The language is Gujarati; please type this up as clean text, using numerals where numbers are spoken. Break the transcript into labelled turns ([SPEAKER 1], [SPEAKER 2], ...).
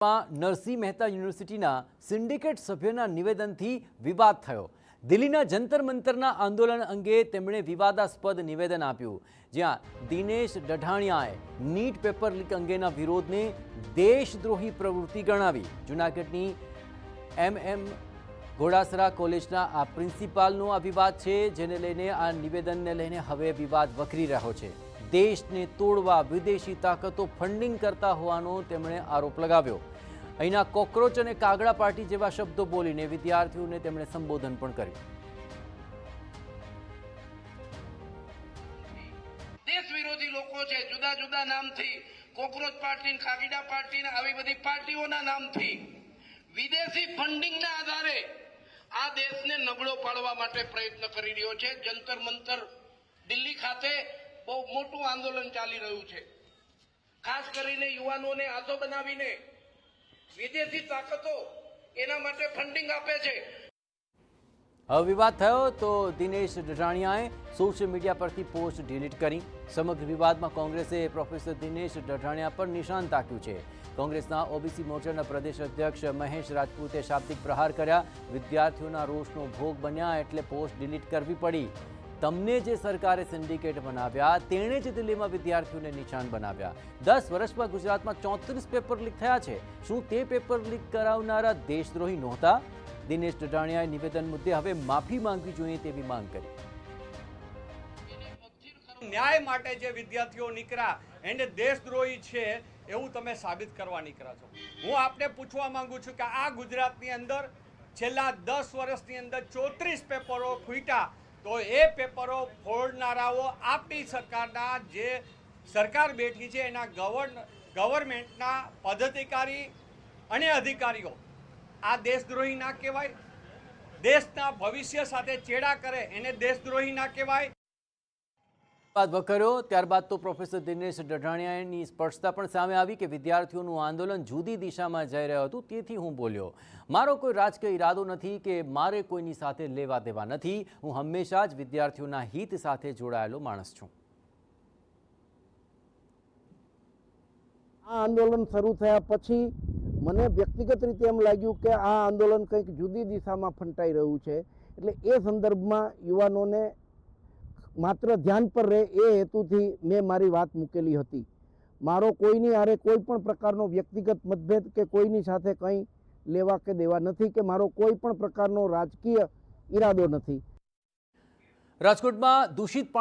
[SPEAKER 1] નરસિંહ મહેતા યુનિવર્સિટીના સિન્ડિકેટ સભ્યના નિવેદનથી વિવાદ થયો। દિલ્હીના જંતર મંતરના આંદોલન અંગે તેમણે વિવાદાસ્પદ નિવેદન આપ્યું, જ્યાં દિનેશ ડઢાણિયાએ નીટ પેપર લીક અંગેના વિરોધને દેશદ્રોહી પ્રવૃત્તિ ગણાવી। જૂનાગઢની MM ઘોડાસરા કોલેજના આ પ્રિન્સિપાલનો આ વિવાદ છે, જેને લઈને આ નિવેદનને લઈને હવે વિવાદ વકરી રહ્યો છે। દેશને તોડવા વિદેશી તાકાતો ફંડિંગ કરતા હોવાનો તેમણે આરોપ લગાવ્યો। અહીંના કોકરોચ અને કાગડા પાર્ટી જેવા શબ્દો બોલીને વિદ્યાર્થીઓને તેમણે સંબોધન પણ કર્યું।
[SPEAKER 2] દેશ વિરોધી લોકો છે, જુદા જુદા નામથી કોકરોચ પાર્ટી, કાગડા પાર્ટી, આવી બધી પાર્ટીઓના નામથી વિદેશી ફંડિંગના આધારે આ દેશને નબળો પાડવા માટે પ્રયત્ન કરી રહ્યો છે। જંતર મંતર દિલ્હી ખાતે બહુ મોટું આંદોલન ચાલી રહ્યું છે। ખાસ કરીને યુવાનોને આદો બનાવીને વિદેશી તાકાતો એના માટે ફંડિંગ આપે છે।
[SPEAKER 1] હવે વિવાદ થયો તો દિનેશ ડઢાણિયાએ સોશિયલ મીડિયા પરથી પોસ્ટ ડિલીટ કરી। સમગ્ર વિવાદમાં કોંગ્રેસે પ્રોફેસર દિનેશ ડઢાણિયા પર નિશાન તાક્યું છે। કોંગ્રેસના ઓબીસી મોરચાના પ્રદેશ અધ્યક્ષ મહેશ રાજપૂતે શાબ્દિક પ્રહાર કર્યા। વિદ્યાર્થીઓના રોષનો ભોગ બન્યા એટલે પોસ્ટ ડિલીટ કરવી પડી। તમને જે સરકારે સિન્ડિકેટ બનાવ્યા તેણે જ દિલ્હીમાં વિદ્યાર્થીઓને નિશાન બનાવ્યા। 10 વર્ષમાં ગુજરાતમાં 34 પેપર લીક થયા છે। શું તે પેપર લીક કરાવનારા દેશદ્રોહી નહોતા? દિનેશ ડઢાણિયાએ નિવેદન મુદ્દે હવે માફી માંગવી જોઈએ તેવી માંગ કરી।
[SPEAKER 3] ન્યાય માટે જે વિદ્યાર્થીઓ નીકળ્યા એને દેશદ્રોહી છે એવું તમે સાબિત કરવા નીકળ્યા છો। હું આપને પૂછવા માંગુ છું કે આ ગુજરાતની અંદર છેલ્લા 10 વર્ષની અંદર 34 પેપરો ફૂટ્યા, તો એ પેપરો ફોડનારાઓ આપણી સરકારના જે સરકાર બેઠી છે એના ગવર્મેન્ટના પદાધિકારી અને અધિકારીઓ આ દેશદ્રોહી ના કહેવાય? દેશના ભવિષ્ય સાથે ચેડા કરે એને દેશદ્રોહી ના કહેવાય?
[SPEAKER 1] વિવાદ વકર્યો ત્યારબાદ તો પ્રોફેસર દિનેશ ડઢાણિયાની સ્પષ્ટતા પણ સામે આવી કે વિદ્યાર્થીઓનું આંદોલન જુદી દિશામાં જઈ રહ્યું હતું, તેથી હું બોલ્યો। મારો કોઈ રાજકીય ઈરાદો નથી કે મારે કોઈની સાથે લેવા દેવા નથી। હું હંમેશા જ વિદ્યાર્થીઓના હિત સાથે જોડાયેલો માણસ છું।
[SPEAKER 4] આ આંદોલન શરૂ થયા પછી મને વ્યક્તિગત રીતે એમ લાગ્યું કે આ આંદોલન કંઈક જુદી દિશામાં ફંટાઈ રહ્યું છે, એટલે એ સંદર્ભમાં યુવાનોને માત્ર ધ્યાન પર રહે એ હેતુથી મેં મારી વાત મૂકેલી હતી। મારો કોઈની હારે કોઈ પણ પ્રકારનો વ્યક્તિગત મતભેદ કે કોઈની સાથે કંઈ લેવા કે દેવા નથી, કે મારો કોઈ પણ પ્રકારનો રાજકીય ઈરાદો નથી।
[SPEAKER 1] રાજકોટમાં દૂષિત